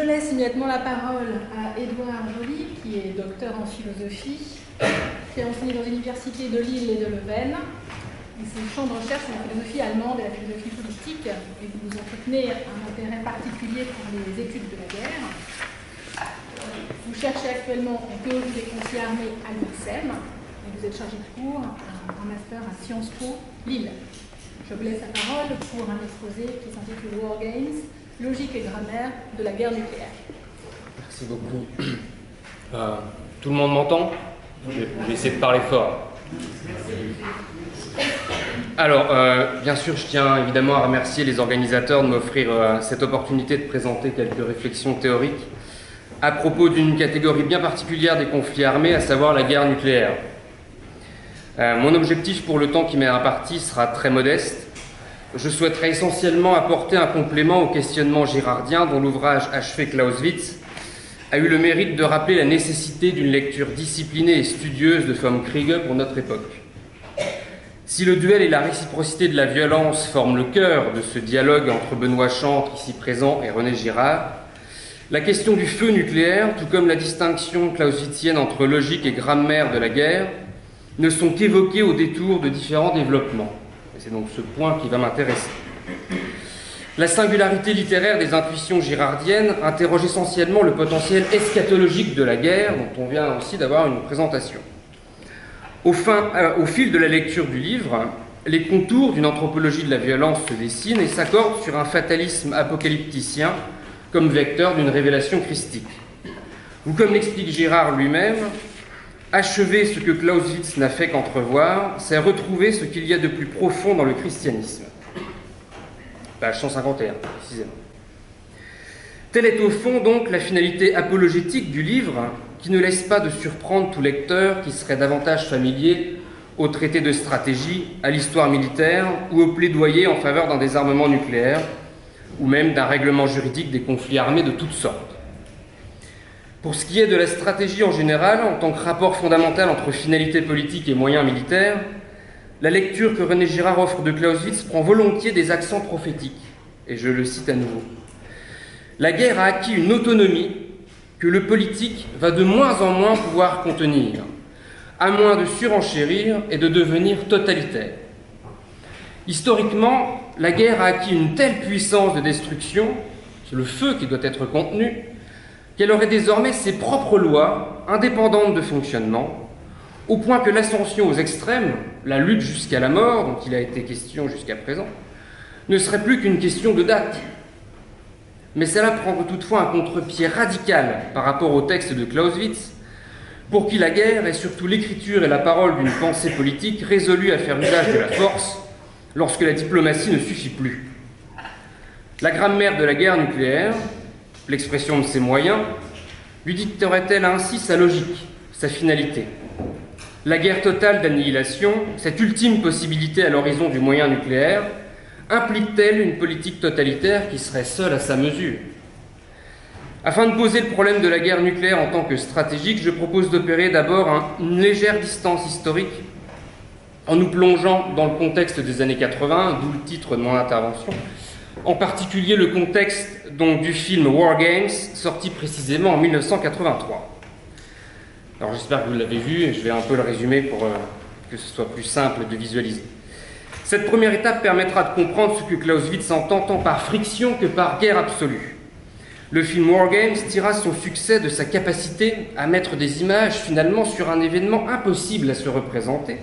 Je laisse immédiatement la parole à Édouard Joly, qui est docteur en philosophie, qui a enseigné dans les universités de Lille et de Leuven. Et ses champs de recherche sont la philosophie allemande et la philosophie politique, et vous entretenez un intérêt particulier pour les études de la guerre. Vous cherchez actuellement en théorie des conflits armés à l'INSEM, et vous êtes chargé de cours en master à Sciences Po Lille. Je vous laisse la parole pour un exposé qui s'intitule War Games, logique et grammaire de la guerre nucléaire. Merci beaucoup. Tout le monde m'entend? Je vais essayer de parler fort. Alors, bien sûr, je tiens évidemment à remercier les organisateurs de m'offrir cette opportunité de présenter quelques réflexions théoriques à propos d'une catégorie bien particulière des conflits armés, à savoir la guerre nucléaire. Mon objectif pour le temps qui m'est imparti sera très modeste. Je souhaiterais essentiellement apporter un complément au questionnement girardien dont l'ouvrage achevé Clausewitz a eu le mérite de rappeler la nécessité d'une lecture disciplinée et studieuse de von Kriege pour notre époque. Si le duel et la réciprocité de la violence forment le cœur de ce dialogue entre Benoît Chantre, ici présent, et René Girard, la question du feu nucléaire, tout comme la distinction clausewitzienne entre logique et grammaire de la guerre, ne sont qu'évoquées au détour de différents développements. Et c'est donc ce point qui va m'intéresser. La singularité littéraire des intuitions girardiennes interroge essentiellement le potentiel eschatologique de la guerre, dont on vient aussi d'avoir une présentation. Au fil de la lecture du livre, les contours d'une anthropologie de la violence se dessinent et s'accordent sur un fatalisme apocalypticien comme vecteur d'une révélation christique. Ou comme l'explique Girard lui-même, achever ce que Clausewitz n'a fait qu'entrevoir, c'est retrouver ce qu'il y a de plus profond dans le christianisme. Page 151, précisément. Telle est au fond donc la finalité apologétique du livre, qui ne laisse pas de surprendre tout lecteur qui serait davantage familier au traité de stratégie, à l'histoire militaire ou au plaidoyer en faveur d'un désarmement nucléaire, ou même d'un règlement juridique des conflits armés de toutes sortes. Pour ce qui est de la stratégie en général, en tant que rapport fondamental entre finalité politique et moyens militaires, la lecture que René Girard offre de Clausewitz prend volontiers des accents prophétiques, et je le cite à nouveau. La guerre a acquis une autonomie que le politique va de moins en moins pouvoir contenir, à moins de surenchérir et de devenir totalitaire. Historiquement, la guerre a acquis une telle puissance de destruction, c'est le feu qui doit être contenu, qu'elle aurait désormais ses propres lois, indépendantes de fonctionnement, au point que l'ascension aux extrêmes, la lutte jusqu'à la mort, dont il a été question jusqu'à présent, ne serait plus qu'une question de date. Mais cela prend toutefois un contre-pied radical par rapport au texte de Clausewitz, pour qui la guerre est surtout l'écriture et la parole d'une pensée politique résolue à faire usage de la force lorsque la diplomatie ne suffit plus. La grammaire de la guerre nucléaire, l'expression de ses moyens, lui dicterait-elle ainsi sa logique, sa finalité? La guerre totale d'annihilation, cette ultime possibilité à l'horizon du moyen nucléaire, implique-t-elle une politique totalitaire qui serait seule à sa mesure? Afin de poser le problème de la guerre nucléaire en tant que stratégique, je propose d'opérer d'abord une légère distance historique en nous plongeant dans le contexte des années 80, d'où le titre de mon intervention, en particulier le contexte donc, du film War Games, sorti précisément en 1983. Alors j'espère que vous l'avez vu, et je vais un peu le résumer pour que ce soit plus simple de visualiser. Cette première étape permettra de comprendre ce que Clausewitz entend tant par friction que par guerre absolue. Le film War Games tira son succès de sa capacité à mettre des images finalement sur un événement impossible à se représenter,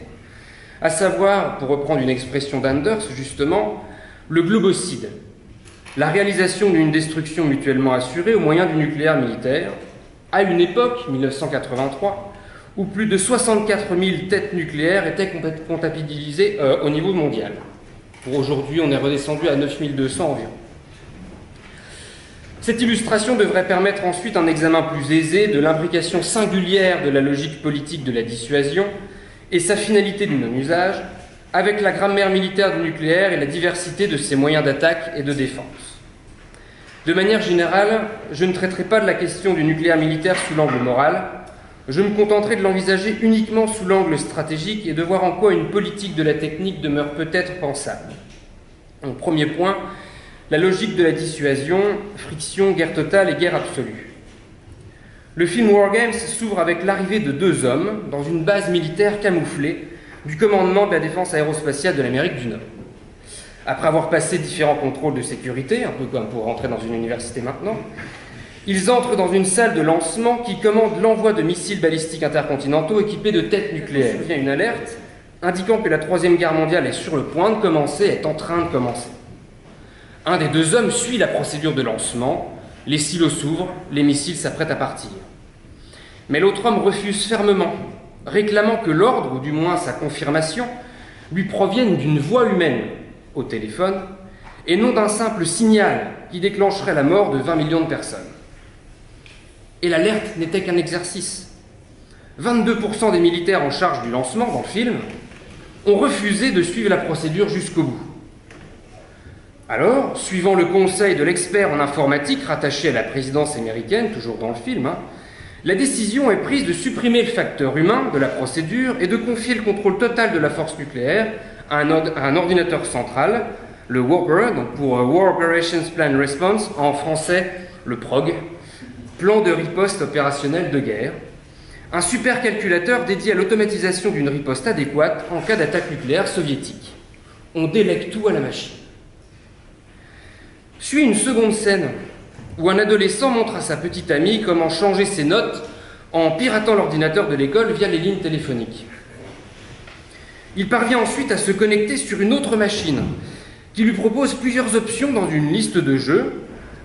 à savoir, pour reprendre une expression d'Anders justement, le globocide, la réalisation d'une destruction mutuellement assurée au moyen du nucléaire militaire, à une époque, 1983, où plus de 64 000 têtes nucléaires étaient comptabilisées au niveau mondial. Pour aujourd'hui, on est redescendu à 9 200 environ. Cette illustration devrait permettre ensuite un examen plus aisé de l'imbrication singulière de la logique politique de la dissuasion et sa finalité du non-usage, avec la grammaire militaire du nucléaire et la diversité de ses moyens d'attaque et de défense. De manière générale, je ne traiterai pas de la question du nucléaire militaire sous l'angle moral, je me contenterai de l'envisager uniquement sous l'angle stratégique et de voir en quoi une politique de la technique demeure peut-être pensable. Donc, premier point, la logique de la dissuasion, friction, guerre totale et guerre absolue. Le film War Games s'ouvre avec l'arrivée de 2 hommes dans une base militaire camouflée du commandement de la défense aérospatiale de l'Amérique du Nord. Après avoir passé différents contrôles de sécurité, un peu comme pour rentrer dans une université maintenant, ils entrent dans une salle de lancement qui commande l'envoi de missiles balistiques intercontinentaux équipés de têtes nucléaires. Il y a une alerte indiquant que la Troisième Guerre mondiale est sur le point de commencer, est en train de commencer. Un des 2 hommes suit la procédure de lancement, les silos s'ouvrent, les missiles s'apprêtent à partir. Mais l'autre homme refuse fermement, réclamant que l'ordre, ou du moins sa confirmation, lui provienne d'une voix humaine au téléphone, et non d'un simple signal qui déclencherait la mort de 20 millions de personnes. Et l'alerte n'était qu'un exercice. 22% des militaires en charge du lancement dans le film ont refusé de suivre la procédure jusqu'au bout. Alors, suivant le conseil de l'expert en informatique rattaché à la présidence américaine, toujours dans le film, la décision est prise de supprimer le facteur humain de la procédure et de confier le contrôle total de la force nucléaire à un ordinateur central, le WOPR, donc pour War Operations Plan Response, en français le PROG, plan de riposte opérationnelle de guerre, un supercalculateur dédié à l'automatisation d'une riposte adéquate en cas d'attaque nucléaire soviétique. On délègue tout à la machine. Suit une seconde scène où un adolescent montre à sa petite amie comment changer ses notes en piratant l'ordinateur de l'école via les lignes téléphoniques. Il parvient ensuite à se connecter sur une autre machine qui lui propose plusieurs options dans une liste de jeux,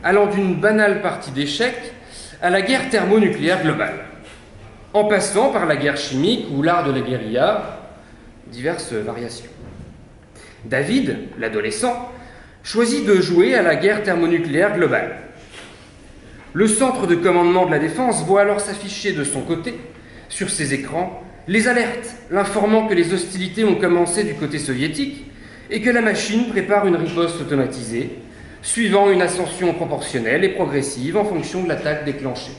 allant d'une banale partie d'échecs à la guerre thermonucléaire globale, en passant par la guerre chimique ou l'art de la guérilla, diverses variations. David, l'adolescent, choisit de jouer à la guerre thermonucléaire globale. Le centre de commandement de la défense voit alors s'afficher de son côté, sur ses écrans, les alertes l'informant que les hostilités ont commencé du côté soviétique et que la machine prépare une riposte automatisée, suivant une ascension proportionnelle et progressive en fonction de l'attaque déclenchée.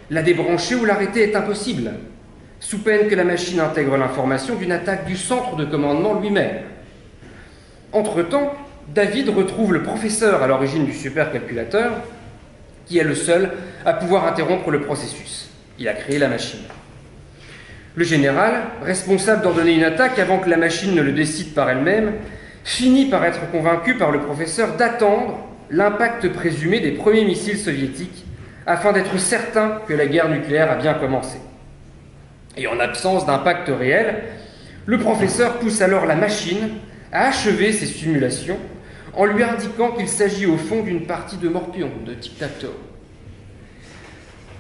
La débrancher ou l'arrêter est impossible, sous peine que la machine intègre l'information d'une attaque du centre de commandement lui-même. Entre-temps, David retrouve le professeur à l'origine du supercalculateur, qui est le seul à pouvoir interrompre le processus. Il a créé la machine. Le général, responsable d'ordonner une attaque avant que la machine ne le décide par elle-même, finit par être convaincu par le professeur d'attendre l'impact présumé des premiers missiles soviétiques afin d'être certain que la guerre nucléaire a bien commencé. Et en absence d'impact réel, le professeur pousse alors la machine à achever ses simulations en lui indiquant qu'il s'agit au fond d'une partie de morpion, de tic-tac-toe.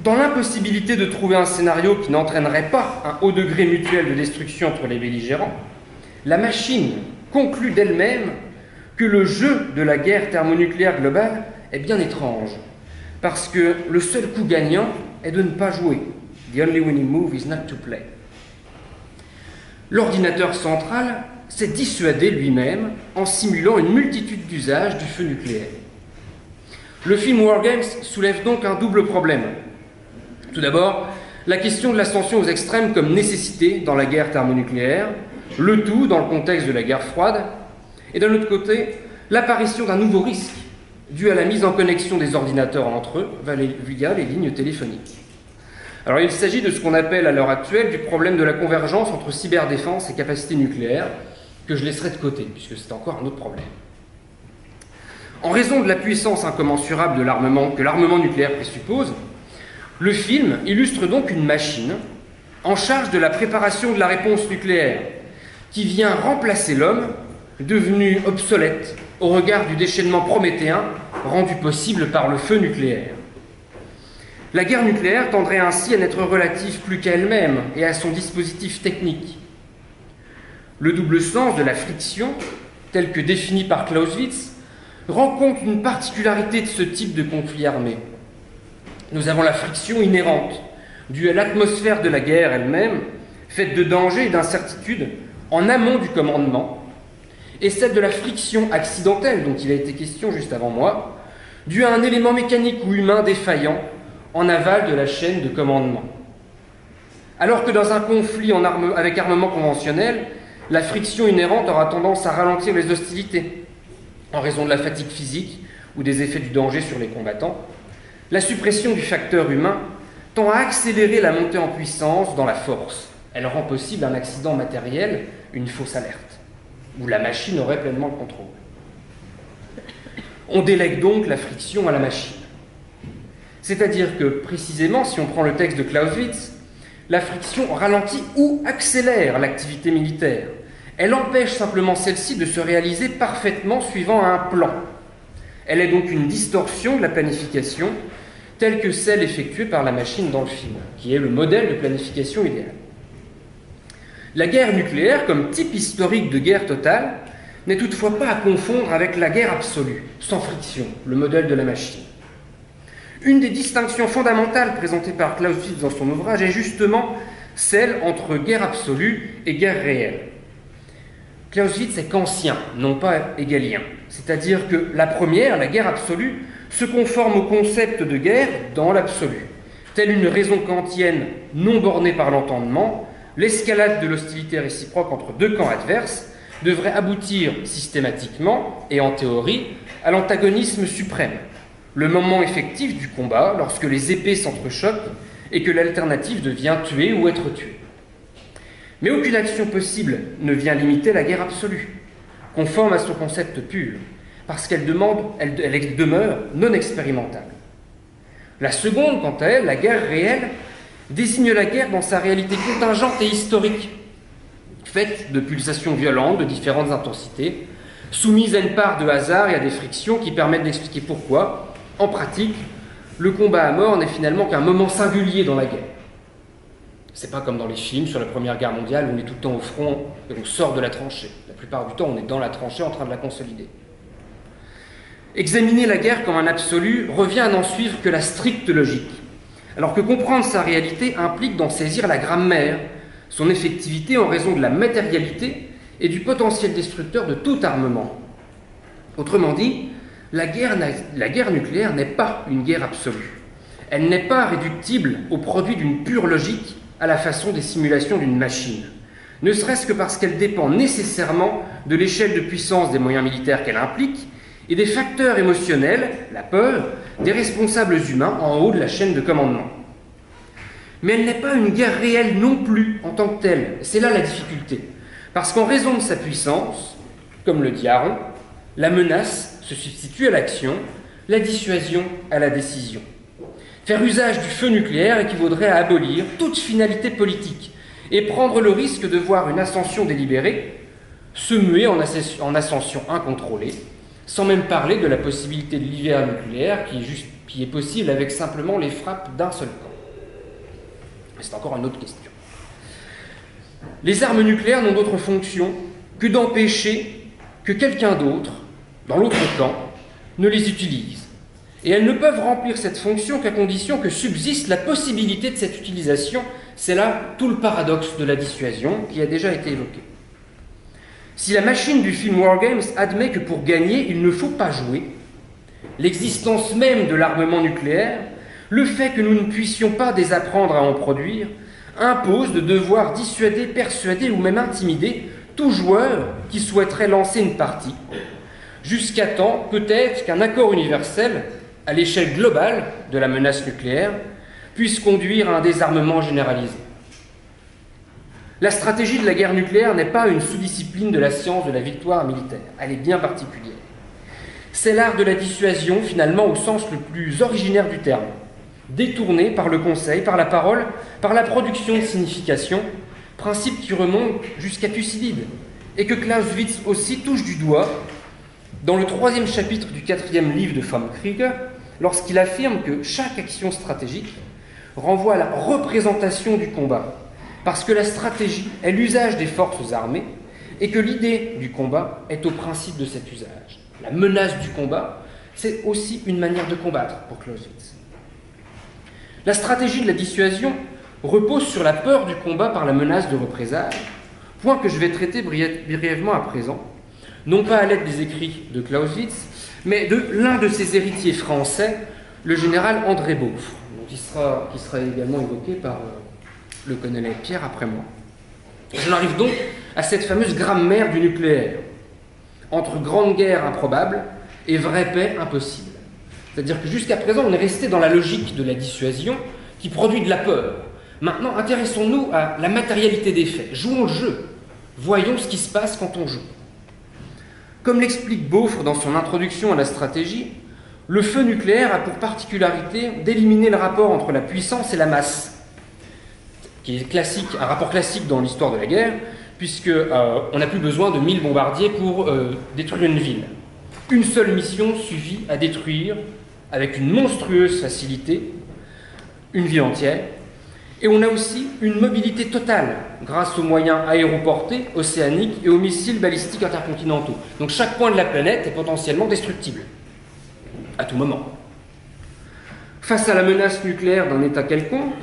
Dans l'impossibilité de trouver un scénario qui n'entraînerait pas un haut degré mutuel de destruction entre les belligérants, la machine conclut d'elle-même que le jeu de la guerre thermonucléaire globale est bien étrange, parce que le seul coup gagnant est de ne pas jouer. The only winning move is not to play. L'ordinateur central s'est dissuadé lui-même en simulant une multitude d'usages du feu nucléaire. Le film War Games soulève donc un double problème. Tout d'abord, la question de l'ascension aux extrêmes comme nécessité dans la guerre thermonucléaire, le tout dans le contexte de la guerre froide, et d'un autre côté, l'apparition d'un nouveau risque dû à la mise en connexion des ordinateurs entre eux via les lignes téléphoniques. Alors il s'agit de ce qu'on appelle à l'heure actuelle du problème de la convergence entre cyberdéfense et capacité nucléaire, que je laisserai de côté, puisque c'est encore un autre problème. En raison de la puissance incommensurable de l'armement que l'armement nucléaire présuppose, le film illustre donc une machine en charge de la préparation de la réponse nucléaire, qui vient remplacer l'homme, devenu obsolète au regard du déchaînement prométhéen rendu possible par le feu nucléaire. La guerre nucléaire tendrait ainsi à n'être relative plus qu'à elle-même et à son dispositif technique. Le double sens de la friction, tel que défini par Clausewitz, rend compte d'une particularité de ce type de conflit armé. Nous avons la friction inhérente, due à l'atmosphère de la guerre elle-même, faite de dangers et d'incertitudes en amont du commandement, et celle de la friction accidentelle dont il a été question juste avant moi, due à un élément mécanique ou humain défaillant en aval de la chaîne de commandement. Alors que dans un conflit avec armement conventionnel, la friction inhérente aura tendance à ralentir les hostilités, en raison de la fatigue physique ou des effets du danger sur les combattants, la suppression du facteur humain tend à accélérer la montée en puissance dans la force. Elle rend possible un accident matériel, une fausse alerte, où la machine aurait pleinement le contrôle. On délègue donc la friction à la machine. C'est-à-dire que, précisément, si on prend le texte de Clausewitz, la friction ralentit ou accélère l'activité militaire. Elle empêche simplement celle-ci de se réaliser parfaitement suivant un plan. Elle est donc une distorsion de la planification, telle que celle effectuée par la machine dans le film, qui est le modèle de planification idéal. La guerre nucléaire, comme type historique de guerre totale, n'est toutefois pas à confondre avec la guerre absolue, sans friction, le modèle de la machine. Une des distinctions fondamentales présentées par Clausewitz dans son ouvrage est justement celle entre guerre absolue et guerre réelle. Clausewitz est kantien, non pas hegelien, c'est-à-dire que la première, la guerre absolue, se conforme au concept de guerre dans l'absolu. Telle une raison kantienne non bornée par l'entendement, l'escalade de l'hostilité réciproque entre deux camps adverses devrait aboutir systématiquement et en théorie à l'antagonisme suprême, le moment effectif du combat lorsque les épées s'entrechoquent et que l'alternative devient tuer ou être tué. Mais aucune action possible ne vient limiter la guerre absolue, conforme à son concept pur, parce qu'elle demeure non expérimentale. La seconde, quant à elle, la guerre réelle, désigne la guerre dans sa réalité contingente et historique, faite de pulsations violentes de différentes intensités, soumises à une part de hasard et à des frictions qui permettent d'expliquer pourquoi, en pratique, le combat à mort n'est finalement qu'un moment singulier dans la guerre. C'est pas comme dans les films sur la Première Guerre mondiale où on est tout le temps au front et on sort de la tranchée. La plupart du temps, on est dans la tranchée en train de la consolider. Examiner la guerre comme un absolu revient à n'en suivre que la stricte logique, alors que comprendre sa réalité implique d'en saisir la grammaire, son effectivité en raison de la matérialité et du potentiel destructeur de tout armement. Autrement dit, la guerre nucléaire n'est pas une guerre absolue. Elle n'est pas réductible au produit d'une pure logique à la façon des simulations d'une machine, ne serait-ce que parce qu'elle dépend nécessairement de l'échelle de puissance des moyens militaires qu'elle implique et des facteurs émotionnels, la peur, des responsables humains en haut de la chaîne de commandement. Mais elle n'est pas une guerre réelle non plus en tant que telle. C'est là la difficulté. Parce qu'en raison de sa puissance, comme le dit Aron, la menace se substitue à l'action, la dissuasion à la décision. Faire usage du feu nucléaire équivaudrait à abolir toute finalité politique et prendre le risque de voir une ascension délibérée se muer en ascension incontrôlée, sans même parler de la possibilité de l'hiver nucléaire qui est possible avec simplement les frappes d'un seul camp. C'est encore une autre question. Les armes nucléaires n'ont d'autre fonction que d'empêcher que quelqu'un d'autre, dans l'autre camp, ne les utilise. Et elles ne peuvent remplir cette fonction qu'à condition que subsiste la possibilité de cette utilisation. C'est là tout le paradoxe de la dissuasion qui a déjà été évoqué. Si la machine du film War Games admet que pour gagner, il ne faut pas jouer, l'existence même de l'armement nucléaire, le fait que nous ne puissions pas désapprendre à en produire, impose de devoir dissuader, persuader ou même intimider tout joueur qui souhaiterait lancer une partie, jusqu'à temps peut-être qu'un accord universel, à l'échelle globale de la menace nucléaire, puisse conduire à un désarmement généralisé. La stratégie de la guerre nucléaire n'est pas une sous-discipline de la science de la victoire militaire, elle est bien particulière. C'est l'art de la dissuasion, finalement, au sens le plus originaire du terme, détourné par le conseil, par la parole, par la production de signification, principe qui remonte jusqu'à Thucydide, et que Clausewitz aussi touche du doigt dans le 3e chapitre du 4e livre de von Krieger, lorsqu'il affirme que chaque action stratégique renvoie à la représentation du combat, parce que la stratégie est l'usage des forces armées et que l'idée du combat est au principe de cet usage. La menace du combat, c'est aussi une manière de combattre pour Clausewitz. La stratégie de la dissuasion repose sur la peur du combat par la menace de représailles, point que je vais traiter brièvement à présent, non pas à l'aide des écrits de Clausewitz, mais de l'un de ses héritiers français, le général André Beaufre, qui sera également évoqué par le colonel Pierre après moi. J'en arrive donc à cette fameuse grammaire du nucléaire. entre grande guerre improbable et vraie paix impossible. C'est-à-dire que jusqu'à présent, on est resté dans la logique de la dissuasion qui produit de la peur. Maintenant, intéressons-nous à la matérialité des faits. Jouons le jeu. Voyons ce qui se passe quand on joue. Comme l'explique Beaufre dans son introduction à la stratégie, le feu nucléaire a pour particularité d'éliminer le rapport entre la puissance et la masse, qui est classique, un rapport classique dans l'histoire de la guerre, puisqu'on n'a plus besoin de 1000 bombardiers pour détruire une ville. Une seule mission suffit à détruire, avec une monstrueuse facilité, une ville entière. Et on a aussi une mobilité totale grâce aux moyens aéroportés, océaniques et aux missiles balistiques intercontinentaux. Donc chaque point de la planète est potentiellement destructible, à tout moment. Face à la menace nucléaire d'un État quelconque,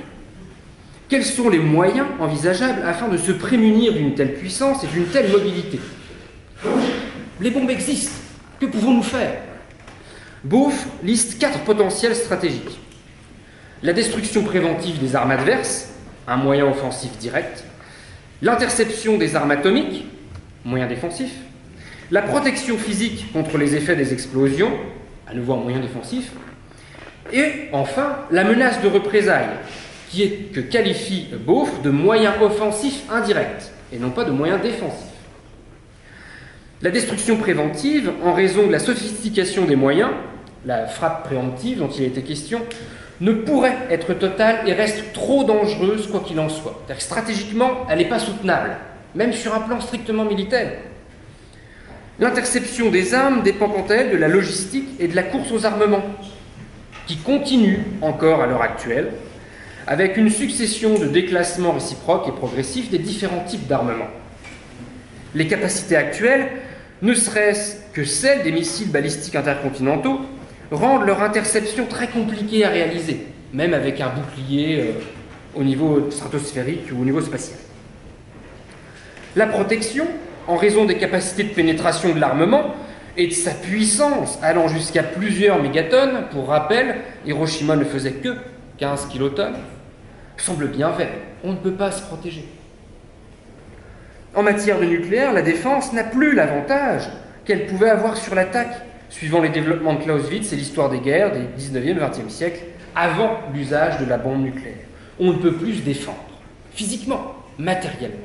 quels sont les moyens envisageables afin de se prémunir d'une telle puissance et d'une telle mobilité? Les bombes existent. Que pouvons-nous faire? Beaufre liste 4 potentiels stratégiques. La destruction préventive des armes adverses, un moyen offensif direct. L'interception des armes atomiques, moyen défensif. La protection physique contre les effets des explosions, à nouveau un moyen défensif. Et enfin, la menace de représailles, que qualifie Beaufre de moyen offensif indirect, et non pas de moyen défensif. La destruction préventive, en raison de la sophistication des moyens, la frappe préemptive dont il a été question, ne pourrait être totale et reste trop dangereuse quoi qu'il en soit. C'est-à-dire que stratégiquement, elle n'est pas soutenable, même sur un plan strictement militaire. L'interception des armes dépend quant à elle de la logistique et de la course aux armements, qui continue encore à l'heure actuelle, avec une succession de déclassements réciproques et progressifs des différents types d'armements. Les capacités actuelles, ne serait-ce que celles des missiles balistiques intercontinentaux, rendent leur interception très compliquée à réaliser, même avec un bouclier au niveau stratosphérique ou au niveau spatial. La protection, en raison des capacités de pénétration de l'armement et de sa puissance allant jusqu'à plusieurs mégatonnes, pour rappel, Hiroshima ne faisait que 15 kilotonnes, semble bien vaine. On ne peut pas se protéger. En matière de nucléaire, la défense n'a plus l'avantage qu'elle pouvait avoir sur l'attaque, suivant les développements de Clausewitz et l'histoire des guerres des 19e et 20e siècles, avant l'usage de la bombe nucléaire. On ne peut plus se défendre, physiquement, matériellement.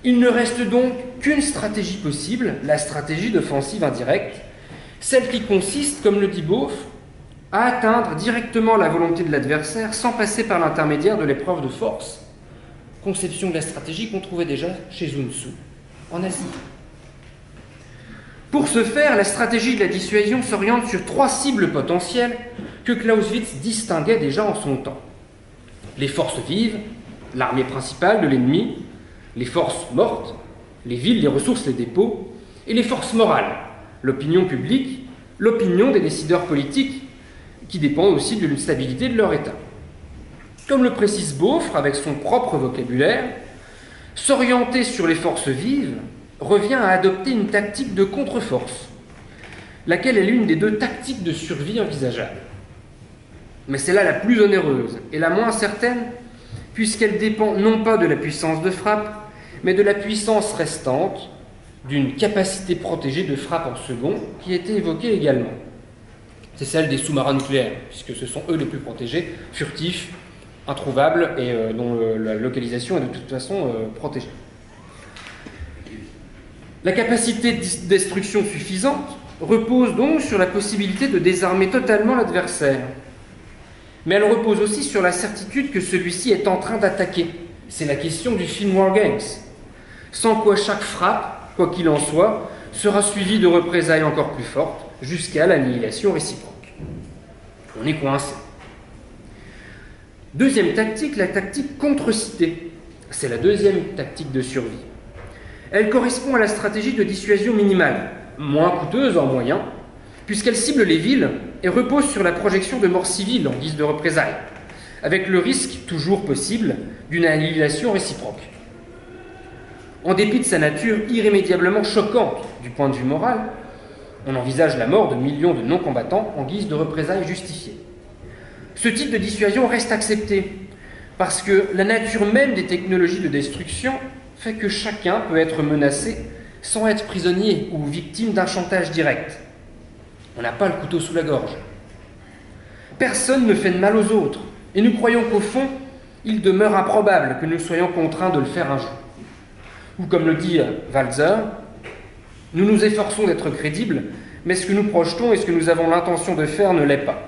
Il ne reste donc qu'une stratégie possible, la stratégie d'offensive indirecte, celle qui consiste, comme le dit Beaufre, à atteindre directement la volonté de l'adversaire sans passer par l'intermédiaire de l'épreuve de force. Conception de la stratégie qu'on trouvait déjà chez Sun Tzu, en Asie. Pour ce faire, la stratégie de la dissuasion s'oriente sur 3 cibles potentielles que Clausewitz distinguait déjà en son temps. Les forces vives, l'armée principale de l'ennemi, les forces mortes, les villes, les ressources, les dépôts, et les forces morales, l'opinion publique, l'opinion des décideurs politiques, qui dépendent aussi de la stabilité de leur État. Comme le précise Beaufre avec son propre vocabulaire, s'orienter sur les forces vives revient à adopter une tactique de contre-force, laquelle est l'une des 2 tactiques de survie envisageables. Mais c'est là la plus onéreuse et la moins certaine, puisqu'elle dépend non pas de la puissance de frappe, mais de la puissance restante d'une capacité protégée de frappe en second, qui a été évoquée également. C'est celle des sous-marins nucléaires, puisque ce sont eux les plus protégés, furtifs, introuvables et dont la localisation est de toute façon protégée. La capacité de destruction suffisante repose donc sur la possibilité de désarmer totalement l'adversaire. Mais elle repose aussi sur la certitude que celui-ci est en train d'attaquer. C'est la question du film War Games. Sans quoi chaque frappe, quoi qu'il en soit, sera suivie de représailles encore plus fortes, jusqu'à l'annihilation réciproque. On est coincé. Deuxième tactique, la tactique contre-cité. C'est la deuxième tactique de survie. Elle correspond à la stratégie de dissuasion minimale, moins coûteuse en moyens, puisqu'elle cible les villes et repose sur la projection de morts civiles en guise de représailles, avec le risque, toujours possible, d'une annihilation réciproque. En dépit de sa nature irrémédiablement choquante du point de vue moral, on envisage la mort de millions de non-combattants en guise de représailles justifiées. Ce type de dissuasion reste accepté, parce que la nature même des technologies de destruction fait que chacun peut être menacé sans être prisonnier ou victime d'un chantage direct. On n'a pas le couteau sous la gorge. Personne ne fait de mal aux autres, et nous croyons qu'au fond, il demeure improbable que nous soyons contraints de le faire un jour. Ou comme le dit Walzer, nous nous efforçons d'être crédibles, mais ce que nous projetons et ce que nous avons l'intention de faire ne l'est pas.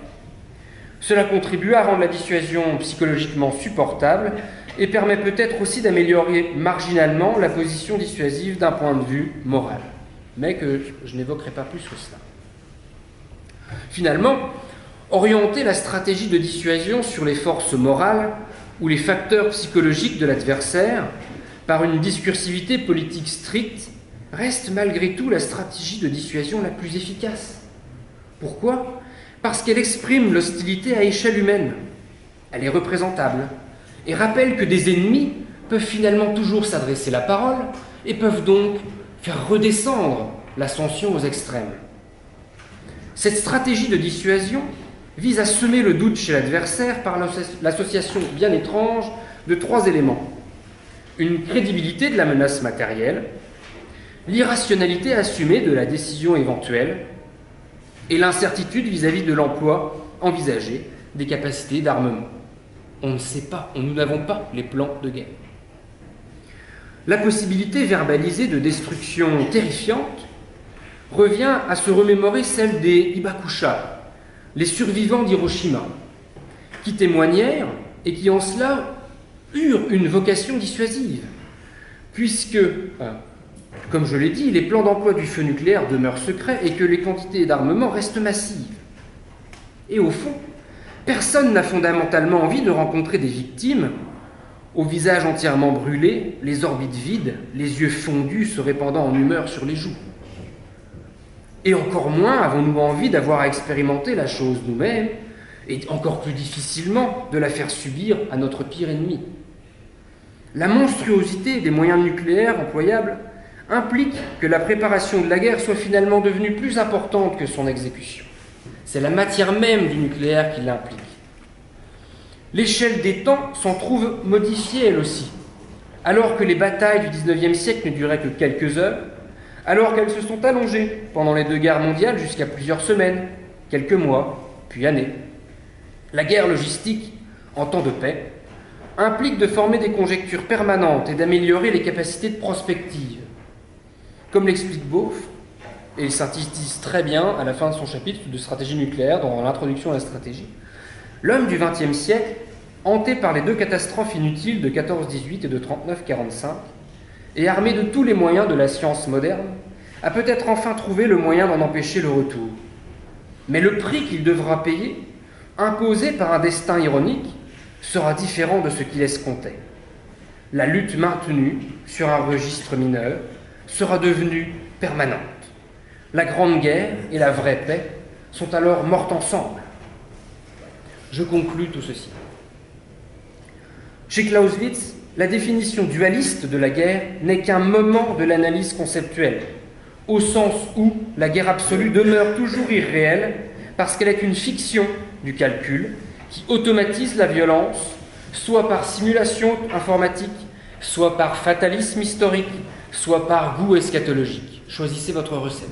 Cela contribue à rendre la dissuasion psychologiquement supportable et permet peut-être aussi d'améliorer marginalement la position dissuasive d'un point de vue moral, mais que je n'évoquerai pas plus que cela. Finalement, orienter la stratégie de dissuasion sur les forces morales ou les facteurs psychologiques de l'adversaire par une discursivité politique stricte reste malgré tout la stratégie de dissuasion la plus efficace. Pourquoi ? Parce qu'elle exprime l'hostilité à échelle humaine. Elle est représentable et rappelle que des ennemis peuvent finalement toujours s'adresser la parole et peuvent donc faire redescendre l'ascension aux extrêmes. Cette stratégie de dissuasion vise à semer le doute chez l'adversaire par l'association bien étrange de 3 éléments. Une crédibilité de la menace matérielle, l'irrationalité assumée de la décision éventuelle et l'incertitude vis-à-vis de l'emploi envisagé des capacités d'armement. On ne sait pas, nous n'avons pas les plans de guerre. La possibilité verbalisée de destruction terrifiante revient à se remémorer celle des Hibakusha, les survivants d'Hiroshima, qui témoignèrent et qui en cela eurent une vocation dissuasive, puisque, comme je l'ai dit, les plans d'emploi du feu nucléaire demeurent secrets et que les quantités d'armement restent massives. Et au fond, personne n'a fondamentalement envie de rencontrer des victimes au visage entièrement brûlé, les orbites vides, les yeux fondus se répandant en humeur sur les joues. Et encore moins avons-nous envie d'avoir à expérimenter la chose nous-mêmes, et encore plus difficilement de la faire subir à notre pire ennemi. La monstruosité des moyens nucléaires employables implique que la préparation de la guerre soit finalement devenue plus importante que son exécution. C'est la matière même du nucléaire qui l'implique. L'échelle des temps s'en trouve modifiée elle aussi. Alors que les batailles du XIXe siècle ne duraient que quelques heures, alors qu'elles se sont allongées pendant les 2 guerres mondiales jusqu'à plusieurs semaines, quelques mois, puis années. La guerre logistique, en temps de paix, implique de former des conjectures permanentes et d'améliorer les capacités de prospective. Comme l'explique Beauf, et il synthétise très bien à la fin de son chapitre de stratégie nucléaire, dans l'introduction à la stratégie, l'homme du XXe siècle, hanté par les 2 catastrophes inutiles de 14-18 et de 39-45, et armé de tous les moyens de la science moderne, a peut-être enfin trouvé le moyen d'en empêcher le retour. Mais le prix qu'il devra payer, imposé par un destin ironique, sera différent de ce qu'il escomptait. La lutte maintenue sur un registre mineur sera devenue permanente. La Grande Guerre et la vraie paix sont alors mortes ensemble. Je conclus tout ceci. Chez Clausewitz, la définition dualiste de la guerre n'est qu'un moment de l'analyse conceptuelle, au sens où la guerre absolue demeure toujours irréelle parce qu'elle est une fiction du calcul qui automatise la violence, soit par simulation informatique, soit par fatalisme historique, soit par goût eschatologique. Choisissez votre recette.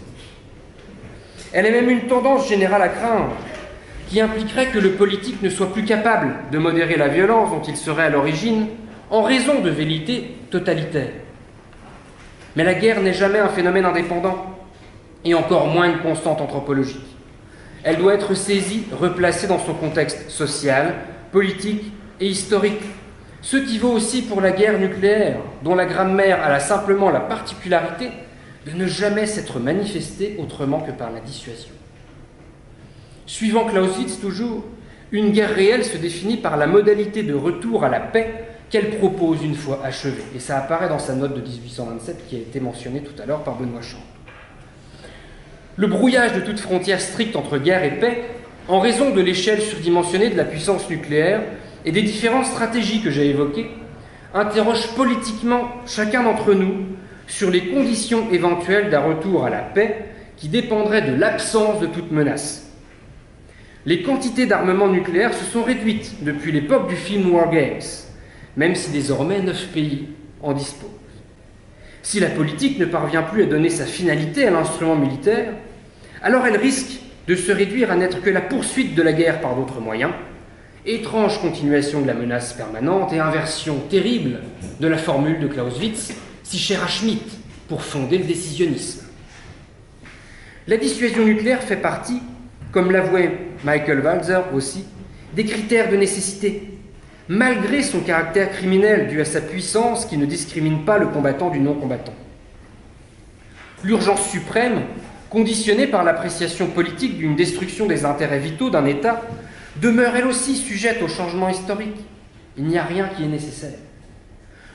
Elle est même une tendance générale à craindre, qui impliquerait que le politique ne soit plus capable de modérer la violence dont il serait à l'origine, en raison de velléités totalitaires. Mais la guerre n'est jamais un phénomène indépendant, et encore moins une constante anthropologique. Elle doit être saisie, replacée dans son contexte social, politique et historique. Ce qui vaut aussi pour la guerre nucléaire, dont la grammaire a simplement la particularité de ne jamais s'être manifestée autrement que par la dissuasion. Suivant Clausewitz toujours, une guerre réelle se définit par la modalité de retour à la paix qu'elle propose une fois achevée. Et ça apparaît dans sa note de 1827 qui a été mentionnée tout à l'heure par Benoît Champ. Le brouillage de toute frontière stricte entre guerre et paix, en raison de l'échelle surdimensionnée de la puissance nucléaire et des différentes stratégies que j'ai évoquées, interroge politiquement chacun d'entre nous sur les conditions éventuelles d'un retour à la paix qui dépendrait de l'absence de toute menace. Les quantités d'armement nucléaire se sont réduites depuis l'époque du film War Games, même si désormais 9 pays en disposent. Si la politique ne parvient plus à donner sa finalité à l'instrument militaire, alors elle risque de se réduire à n'être que la poursuite de la guerre par d'autres moyens, étrange continuation de la menace permanente et inversion terrible de la formule de Clausewitz, si chère à Schmitt pour fonder le décisionnisme. La dissuasion nucléaire fait partie, comme l'avouait Michael Walzer aussi, des critères de nécessité, malgré son caractère criminel dû à sa puissance qui ne discrimine pas le combattant du non-combattant. L'urgence suprême, conditionnée par l'appréciation politique d'une destruction des intérêts vitaux d'un État, demeure elle aussi sujette au changement historique. Il n'y a rien qui est nécessaire.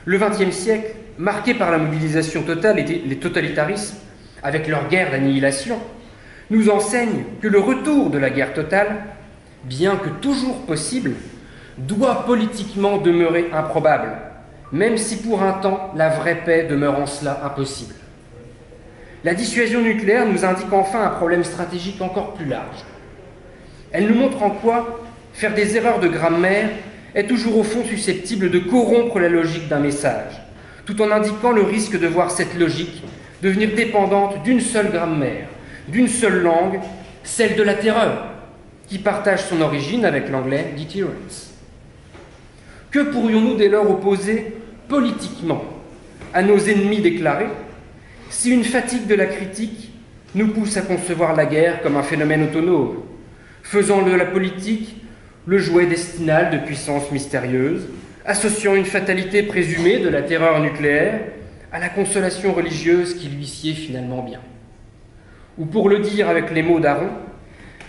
Le XXe siècle, marqué par la mobilisation totale et les totalitarismes, avec leur guerre d'annihilation, nous enseigne que le retour de la guerre totale, bien que toujours possible, doit politiquement demeurer improbable, même si pour un temps la vraie paix demeure en cela impossible. La dissuasion nucléaire nous indique enfin un problème stratégique encore plus large. Elle nous montre en quoi faire des erreurs de grammaire est toujours au fond susceptible de corrompre la logique d'un message, tout en indiquant le risque de voir cette logique devenir dépendante d'une seule grammaire, d'une seule langue, celle de la terreur, qui partage son origine avec l'anglais « deterrence ». Que pourrions-nous dès lors opposer politiquement à nos ennemis déclarés si une fatigue de la critique nous pousse à concevoir la guerre comme un phénomène autonome, faisant de la politique le jouet destinal de puissances mystérieuses, associant une fatalité présumée de la terreur nucléaire à la consolation religieuse qui lui sied finalement bien. Ou pour le dire avec les mots d'Aron,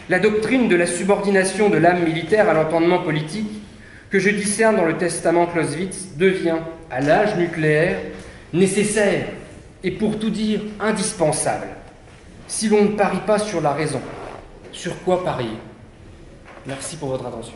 la doctrine de la subordination de l'âme militaire à l'entendement politique que je discerne dans le testament Clausewitz devient, à l'âge nucléaire, nécessaire et pour tout dire indispensable. Si l'on ne parie pas sur la raison, sur quoi parier? Merci pour votre attention.